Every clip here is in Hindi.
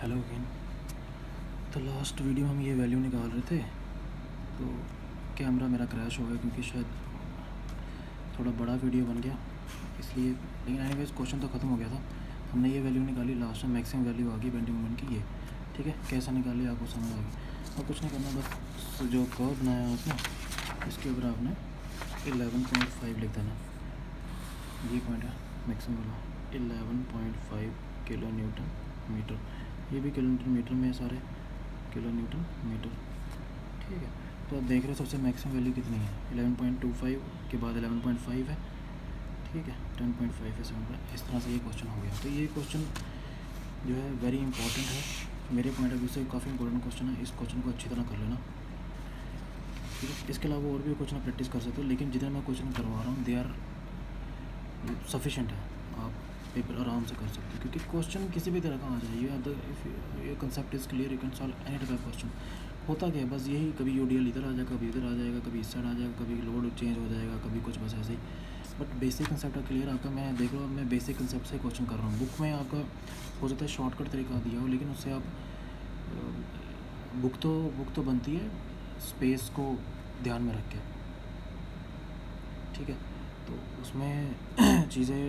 Hello again. तो लास्ट वीडियो हम ये वैल्यू निकाल रहे थे, तो कैमरा मेरा क्रैश हो गया क्योंकि शायद थोड़ा बड़ा वीडियो बन गया इसलिए। लेकिन एनीवेज क्वेश्चन तो ख़त्म हो गया था। हमने ये वैल्यू निकाली, लास्ट में मैक्सिमम वैल्यू आ गई बेंडिंग मोमेंट की, ये ठीक है। कैसा निकाली आपको समझ आ गई। और कुछ नहीं करना, बस जो कर्व बनाया आपने इसके ऊपर आपने 11.5 लिख देना। ये पॉइंट है मैक्सिमम वाला, 11.5 किलो न्यूटन मीटर। ये भी किलो न्यूटन मीटर में है सारे, किलो न्यूटन मीटर, ठीक है। तो आप देख रहे हो सबसे मैक्सिमम वैल्यू कितनी है, 11.25 के बाद 11.5 है, ठीक है, 10.5 है, 7। इस तरह से ये क्वेश्चन हो गया। तो ये क्वेश्चन जो है वेरी इंपॉर्टेंट है मेरे पॉइंट ऑफ व्यू से, काफ़ी इंपॉर्टेंट क्वेश्चन है। इस क्वेश्चन को अच्छी तरह कर लेना, ठीक है। इसके अलावा और भी क्वेश्चन प्रैक्टिस कर सकते हो, लेकिन जितना मैं क्वेश्चन करवा रहा हूँ दे आर सफिशेंट है, आप पेपर आराम से कर सकते हो। क्योंकि क्वेश्चन किसी भी तरह का आ जाए, ये concept is clear, you can solve any type of question. होता क्या है, बस यही, कभी यूडीएल इधर आ जाएगा, कभी इधर आ जाएगा, कभी इस साइड आ जाएगा, कभी लोड चेंज हो जाएगा, कभी कुछ, बस ऐसे ही। बट बेसिक कंसेप्ट क्लियर आपका। मैं देख रहा हूँ, मैं बेसिक कंसेप्ट से क्वेश्चन कर रहा हूँ। बुक में आपका हो सकता है शॉर्टकट तरीका दिया हो, लेकिन उससे आप बुक तो बनती है स्पेस को ध्यान में रख के, ठीक है। तो उसमें चीज़ें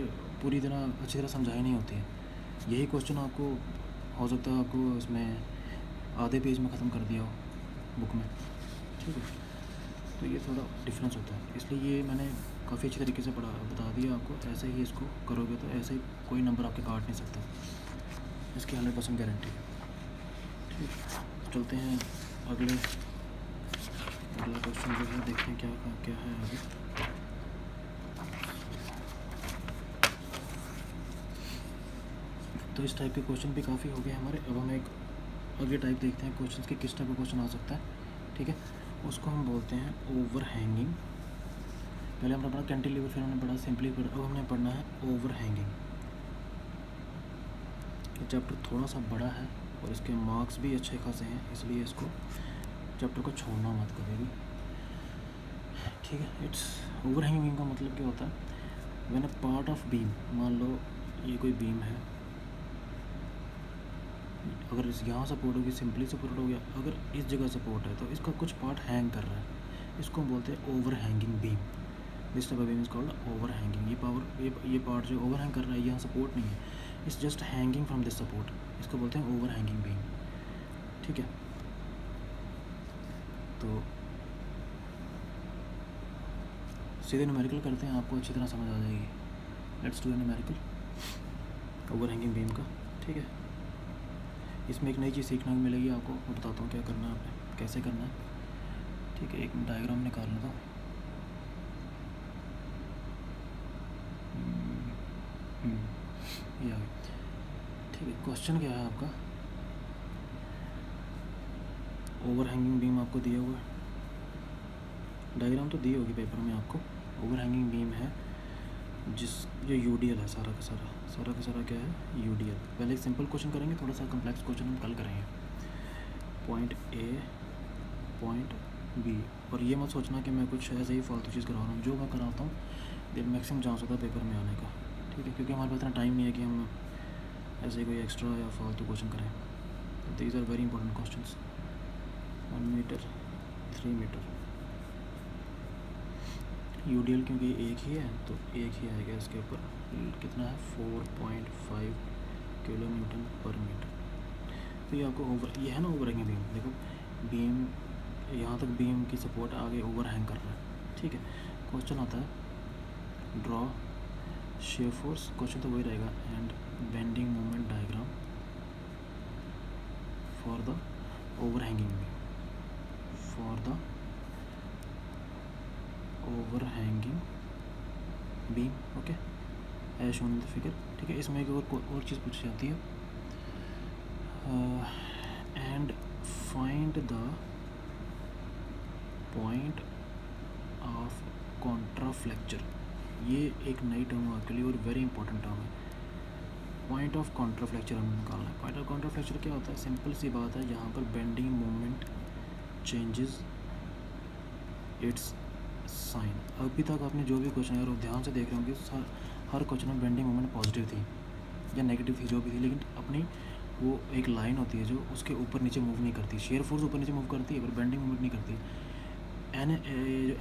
पूरी तरह अच्छी तरह समझाई नहीं होती है। यही क्वेश्चन आपको हो सकता है आपको इसमें आधे पेज में ख़त्म कर दिया हो बुक में, ठीक है। तो ये थोड़ा डिफरेंस होता है, इसलिए ये मैंने काफ़ी अच्छी तरीके से बता दिया आपको। ऐसे ही इसको करोगे तो ऐसे ही कोई नंबर आपके काट नहीं सकता, इसकी 100% गारंटी है, ठीक। तो चलते हैं अगला क्वेश्चन जो है, देखते हैं क्या है आगे। तो इस टाइप के क्वेश्चन भी काफ़ी हो गए हमारे। अब हम एक अगले टाइप देखते हैं क्वेश्चन के, किस टाइप का क्वेश्चन आ सकता है, ठीक है। उसको हम बोलते हैं ओवर हैंगिंग। पहले हमने पढ़ा कैंटिलीवर, फिर हमने पढ़ा सिंपली, अब हमने पढ़ना है ओवर हैंगिंग। ये चैप्टर थोड़ा सा बड़ा है और इसके मार्क्स भी अच्छे खासे हैं, इसलिए इसको चैप्टर को छोड़ना मत कभी भी, ठीक है। इट्स ओवर हैंगिंग का मतलब क्या होता है, when a part of beam, मान लो ये कोई बीम है, अगर इस यहाँ सपोर्ट होगी, सिंपली सपोर्ट हो गया, अगर इस जगह सपोर्ट है तो इसका कुछ पार्ट हैंग कर रहा है, इसको हम बोलते हैं over hanging beam. This type of beam is called over hanging. ये पार्ट जो ओवर हैंग कर रहा है, यहाँ सपोर्ट नहीं है, it's just hanging from this support, इसको बोलते हैं ओवर हैंगिंग बीम, ठीक है। तो सीधे न्यूमेरिकल करते हैं, आपको अच्छी तरह समझ आ जाएगी। Let's do a numerical over hanging beam का, ठीक है। इसमें एक नई चीज़ सीखने को मिलेगी आपको, मैं बताता हूँ क्या करना है आपने, कैसे करना है, ठीक है। एक डायग्राम निकाल लेता हूँ। ये आ गया, ठीक है। क्वेश्चन क्या है आपका, ओवर हैंगिंग बीम आपको दिया हुआ है, डायग्राम तो दी होगी पेपर में आपको। ओवर हैंगिंग बीम है जो यूडीएल है, सारा का सारा क्या है, यूडीएल। पहले एक सिंपल क्वेश्चन करेंगे, थोड़ा सा कम्प्लेक्स क्वेश्चन हम कल करेंगे। पॉइंट ए, पॉइंट बी, और ये मत सोचना कि मैं कुछ ऐसे ही फालतू चीज़ करवा रहा हूँ। जो मैं कराता हूँ देन मैक्सिमम चांस होता है पेपर में आने का, ठीक है। क्योंकि हमारे पास इतना टाइम नहीं है कि हम ऐसे कोई एक्स्ट्रा या फालतू क्वेश्चन करें। These are very important question. 1 metre, 3 metre, UDL क्योंकि एक ही है तो एक ही आएगा इसके ऊपर। कितना है, 4.5 किलो न्यूटन पर मीटर। तो ये आपको ये है ना ओवर हैंगिंग बीम। देखो बीम, यहाँ तक बीम की सपोर्ट आगे ओवर हैंग कर रहा है, ठीक है। क्वेश्चन आता है ड्रॉ शेयर फोर्स, क्वेश्चन तो वही रहेगा, and bending moment diagram for the over hanging beam, for the over hanging beam, okay, as shown in the figure, ठीक है। इसमें एक और चीज़ पूछी जाती है, and find the point of contraflexure. ये एक नई टर्म है आपके लिए और वेरी इंपॉर्टेंट टर्म है। पॉइंट ऑफ कॉन्ट्राफ्लेक्चर हमें निकालना है। पॉइंट ऑफ कॉन्ट्राफ्लेक्चर क्या होता है, सिंपल सी बात है, जहाँ पर bending moment changes its sign. अभी तक आपने जो भी क्वेश्चन, अगर ध्यान से देख रहे होंगे, हर क्वेश्चन में बेंडिंग मोमेंट पॉजिटिव थी या नेगेटिव थी, जो भी थी, लेकिन अपनी वो एक लाइन होती है जो उसके ऊपर नीचे मूव नहीं करती। शेयर फोर्स ऊपर नीचे मूव करती है पर बेंडिंग मूवमेंट नहीं करती।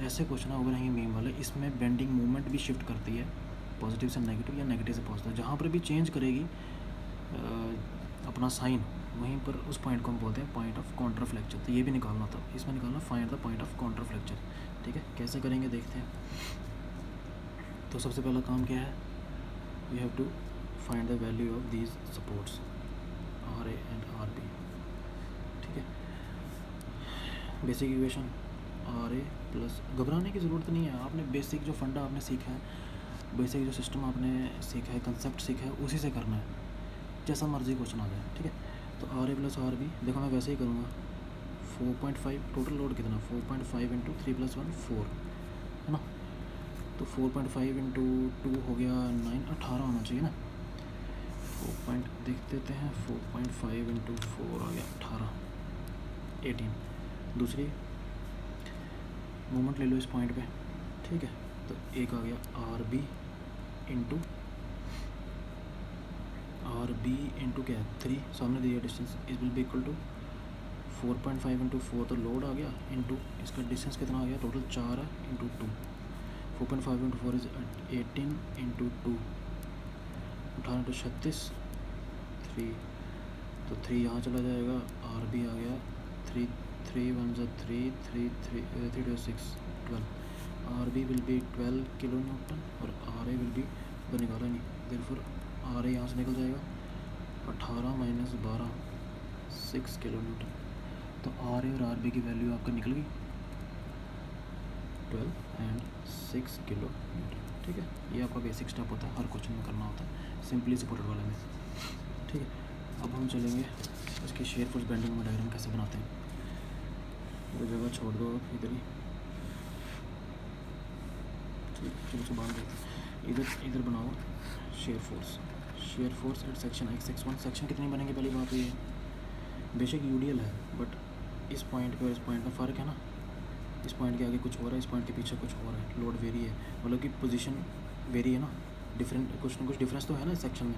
ऐसे क्वेश्चन ओवरहैंगिंग बीम वाले, इसमें बेंडिंग मूवमेंट भी शिफ्ट करती है पॉजिटिव से नेगेटिव या नेगेटिव से पॉजिटिव। जहाँ पर भी चेंज करेगी अपना साइन, वहीं पर उस पॉइंट को हम बोलते हैं पॉइंट ऑफ काउंटर फ्लेक्चर। तो ये भी निकालना था, इसमें निकालना find the point of counter flexure. ठीक है, कैसे करेंगे देखते हैं। तो सबसे पहला काम क्या है, we have to find the value of these supports R A and R B. ठीक है, basic equation R A plus, घबराने की ज़रूरत नहीं है। आपने बेसिक जो फंडा आपने सीखा है, बेसिक जो सिस्टम आपने सीखा है, कंसेप्ट सीखा है, उसी से करना है, जैसा मर्जी क्वेश्चन आ जाए। ठीक है, तो R A plus R B, देखो मैं वैसे ही करूँगा। 4.5 टोटल लोड कितना, 4.5 इंटू 3 + 1 4 है ना। तो 4.5 इंटू 2 हो गया 9, 18 होना चाहिए ना। 4 देख देते हैं, 4.5 इंटू 4 आ गया 18, 18। दूसरी मूवमेंट ले लो इस पॉइंट पे। ठीक है, तो एक आ गया आर बी इंटू क्या है 3, सामने दिया distance, is will be equal to 4.5 into 4 तो लोड आ गया, इंटू इसका डिस्टेंस कितना आ गया, टोटल 4 है, into 2। 4.5 into 4 is 18 into 2, 18 into 36, 3, तो 3 यहाँ चला जाएगा। आर बी आ गया 3, 3 1 ज़ा 3, 3 3 3 2 6 12। R B will be 12 kilo newton और आर ए विल बी, तो निकाला नहीं, देयरफॉर आर ए यहाँ से निकल जाएगा 18 माइनस 12 6 किलो न्यूटन। तो आर ए और आर बी की वैल्यू आपका निकल गई 12 एंड 6 किलो न्यूटन। ठीक है, ये आपका बेसिक स्टेप होता है, हर क्वेश्चन में करना होता है, सिंपली सपोर्टेड वाले में। ठीक है, अब हम चलेंगे इसकी शेयर फोर्स बेंडिंग में डायग्राम कैसे बनाते हैं। वो जगह छोड़ दो आप इधर ही। ठीक है, चलो बांध देते, इधर बनाओ share force at section x1। Section कितनी बनेंगे, पहली बात ये बेशक यूडीएल है, बट इस पॉइंट पे और इस पॉइंट में फ़र्क है ना। इस पॉइंट के आगे कुछ हो रहा है, इस पॉइंट के पीछे कुछ हो रहा है, लोड वेरी है, मतलब कि पोजीशन वेरी है ना, डिफरेंट कुछ ना कुछ डिफरेंस तो है ना इस सेक्शन में।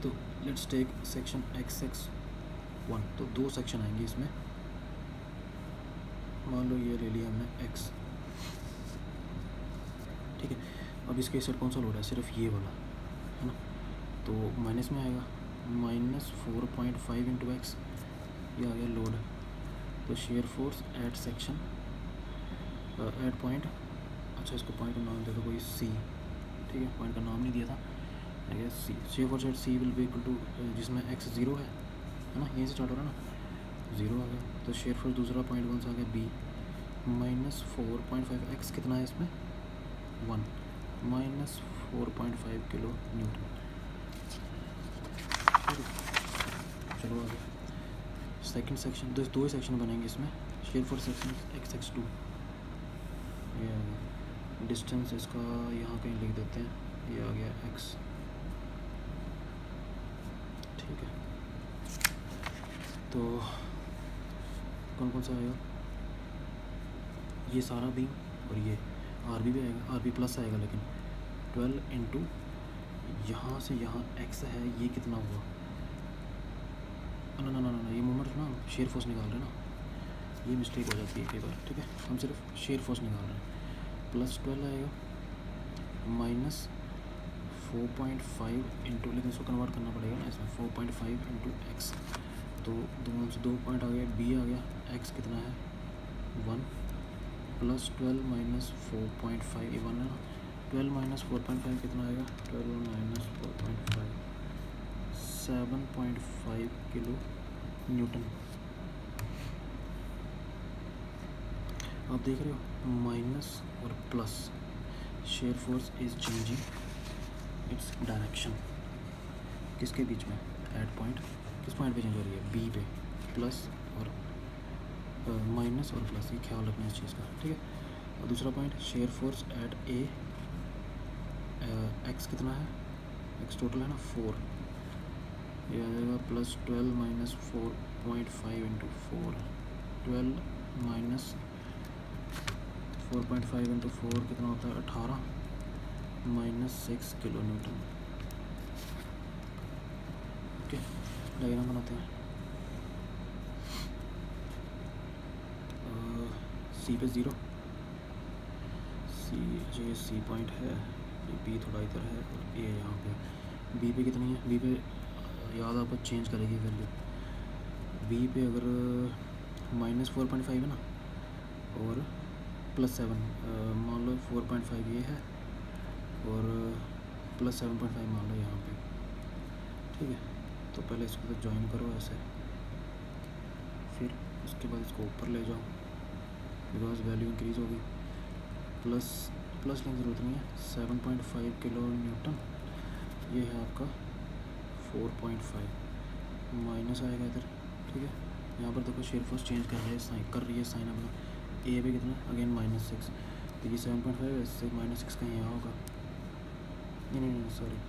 तो लेट्स टेक सेक्शन x1, तो 2 सेक्शन आएंगे इसमें। मान लो ये ले लिया हमने x। ठीक है, अब इसके साइड कौन सा लोड है, सिर्फ ये वाला है ना, तो माइनस में आएगा, -4.5 इंटू एक्स, ये आ गया लोड। तो shear force at section at point, अच्छा इसको पॉइंट का नाम दे दो कोई सी। ठीक है, पॉइंट का नाम नहीं दिया था, I see. Shear force at C will be equal to, जिसमें एक्स 0 है ना, यहीं से स्टार्ट हो रहा है ना, 0 आ गया। तो शेयर फोर्स दूसरा पॉइंट कौन सा आ गया, बी, -4.5, एक्स कितना है इसमें 1, -4.5 किलो न्यूटन। चलो आगे सेकंड सेक्शन, दो ही सेक्शन बनेंगे इसमें। शेयर फोर्स सेक्शन x2, ये डिस्टेंस इसका यहाँ कहीं लिख देते हैं, ये आ गया x। ठीक है, तो कौन कौन सा आएगा, ये सारा भी और ये आर बी भी आएगा, आर बी प्लस आएगा, लेकिन 12 इंटू यहाँ से यहाँ x है, ये कितना हुआ, ना ना ना ना, ये मूवमेंट ना, शेयर फोर्स निकाल रहे हैं ना, ये मिस्टेक हो जाती है कई बार। ठीक है, हम सिर्फ शेयर फोर्स निकाल रहे हैं। +12 आएगा, -4.5 इंटू, लेकिन इसको कन्वर्ट करना पड़ेगा ना इसमें, 4.5 इंटू एक्स, तो दोनों से 2 पॉइंट आ गया, बी आ गया, एक्स कितना है 1, +12 माइनस 4.5, ये 1 है ना, 12 माइनस 4.5 कितना आएगा, 12 माइनस 4.5 7.5 किलो न्यूटन। आप देख रहे हो माइनस और plus, shear force is changing its direction, किसके बीच में, एट पॉइंट, किस पॉइंट पे चेंज हो रही है, बी पे, प्लस और माइनस और प्लस, ये ख्याल रखना है इस चीज़ का। ठीक है, और दूसरा पॉइंट शेयर फोर्स एट ए, एक्स कितना है, एक्स टोटल है ना 4, ये आ जाएगा +12 माइनस 4.5 इंटू 4, 12 माइनस 4.5 इंटू 4 कितना होता है 18, -6 किलो न्यूटन। ओके, डायग्राम बनाते हैं। सी पे 0, सी जो ये सी पॉइंट है, ये बी थोड़ा इधर है और ए यहाँ पे। बी पे कितनी है? बी पे याद आपको चेंज करेगी वैल्यू। बी पे अगर -4.5 है ना और +7, मान लो 4.5 ये है और +7.5 मान लो यहाँ पे, ठीक है। तो पहले इसको तो ज्वाइन करो ऐसे, फिर उसके बाद इसको ऊपर ले जाओ बिकॉज वैल्यू इंक्रीज़ होगी। प्लस लेने की ज़रूरत नहीं है, 7.5 किलो न्यूटन, ये है आपका 4.5, माइनस आएगा इधर, ठीक है। यहाँ पर देखो शेयर फोर्स चेंज कर रही है साइन अपना। ए पे कितना? अगेन -6, तो ये 7.5 है, इससे -6 कहीं यहाँ होगा, नहीं सॉरी,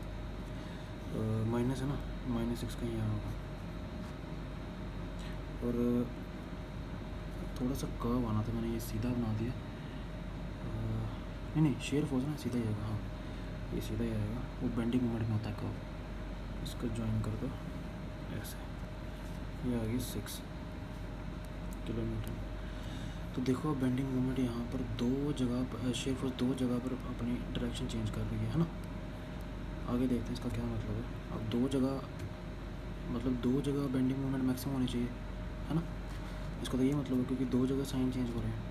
माइनस है ना, -6 कहीं यहाँ होगा। और थोड़ा सा कर्व आना था, मैंने ये सीधा बना दिया। नहीं शेयर फोर्स ना सीधा ही आएगा, हाँ ये सीधा ही आएगा, वो बेंडिंग मोमेंट में होता है कर्व। इसको ज्वाइन कर दो ऐसे, ये आ गई 6 किलोमीटर। तो देखो बेंडिंग मोमेंट यहाँ पर दो जगह पर, शेयर फोर्स दो जगह पर अपनी डायरेक्शन चेंज कर रही है ना। आगे देखते हैं इसका क्या मतलब है। अब दो जगह बेंडिंग मोमेंट मैक्सिमम होनी चाहिए, है ना। इसका तो ये मतलब है क्योंकि दो जगह साइन चेंज हो रहे हैं,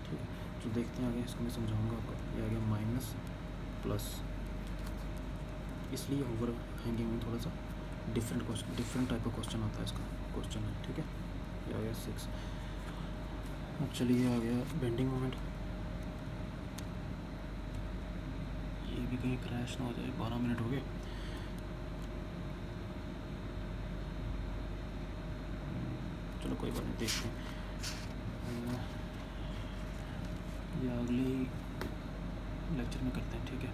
ठीक है। तो देखते हैं आगे, इसको मैं समझाऊंगा आपको। ये आ गया माइनस प्लस, इसलिए ओवर हैंगिंग में थोड़ा सा डिफरेंट टाइप का क्वेश्चन आता है, इसका क्वेश्चन है, ठीक है। ये आ गया 6। अब चलिए आ गया बेंडिंग मोमेंट। ये भी कहीं क्रैश ना हो जाए, 12 मिनट हो गए। चलो कोई बात नहीं, देखते हैं। ये अगले लेक्चर में करते हैं, ठीक है।